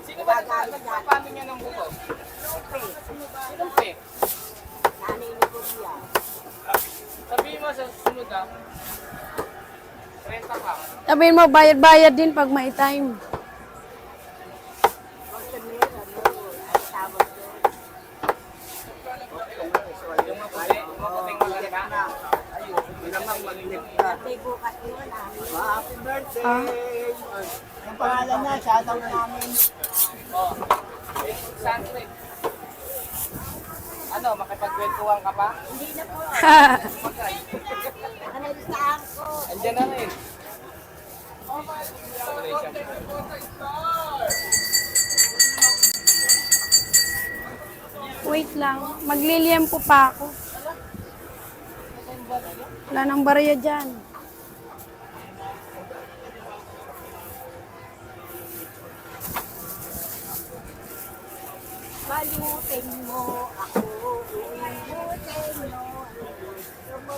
Sino ba nagpapano niya ng buto? Sinong pe? Nanay ni Kuya. Sabihin mo sa sunod 30 ka. Sabihin mo, bayad-bayad din pag may time. Huwag sa meron, ay tawag doon. Yung maputing maganda. Birthday bukas yun, namin. Happy birthday! Ah. Ang pangalan niya, shoutout namin. Oh. Sandwich. Ano, makipagkwentuhan ka pa? Hindi na po. Magkay. Analisahan ko. Andiyan na rin. Wait lang. Magliliyempo pa ako. Wala nang barya dyan. Balutin mo ako. Balutin mo. Gusto mo.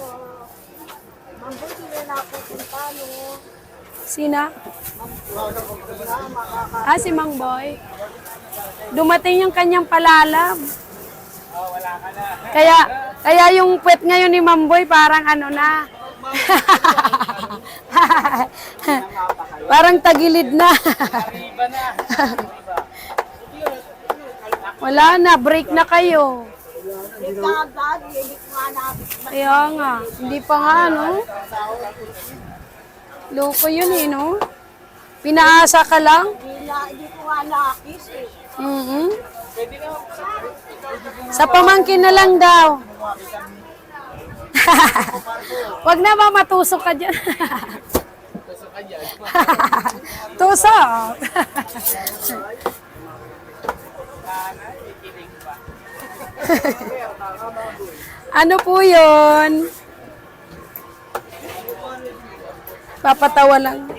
Mambuti na napupunta, no? Sina? Ah, si Mang Boy. Dumating yung kanyang palalam. Oh, wala ka na. Kaya yung puwet ngayon ni Mamboy parang ano na. Parang tagilid na. Arriba na. Arriba. Wala na, break na kayo. Nagkagad, hindi ko nga namin. Kaya nga, hindi pa nga, no? Loko yun eh, no? Pinaasa ka lang? Hindi ko nga nakis eh. Mhm. Sa pamangkin na lang daw. Wag na ba matusok ka dyan. Gusto ka dyan. Tusok. Kikinig pa. Ano po yun? Papatawa lang.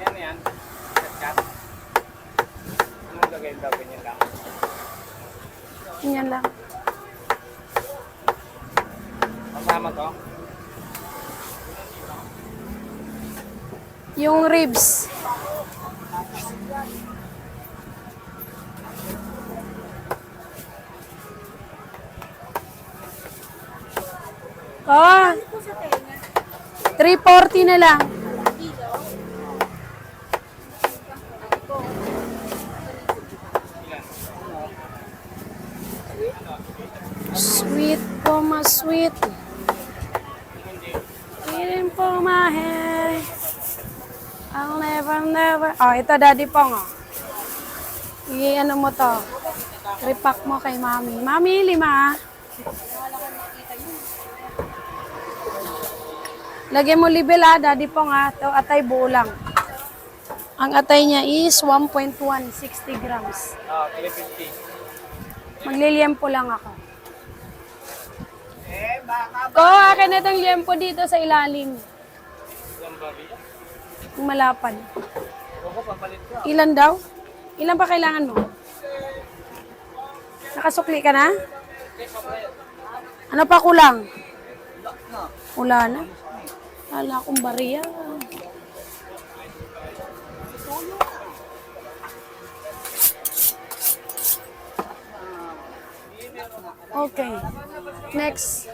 Yan yan. Cut. Anong gagawin daw? Ganyan lang. Yan lang. Kasama to? Yung ribs. Oh, 340 na lang. Sweet po, mas sweet. Feeling for my hair. I'll never. Oh, ito Daddy Pong, oh. I-ano mo to. Repack mo kay Mami. Mami, 5. Lagyan mo libel Daddy Pong Ito atay buo lang. Ang atay niya is 1.1, 60 grams. Oh, 350. Magliliempo lang ako. Baka Ko, akin na itong liempo dito sa ilalim. Yung babi. Yung malapad. Ako, papalit ko. Ilan daw? Ilan pa kailangan mo? Nakasukli ka na? Ano pa kulang? Wala na. Wala akong bariya. Okay. Next.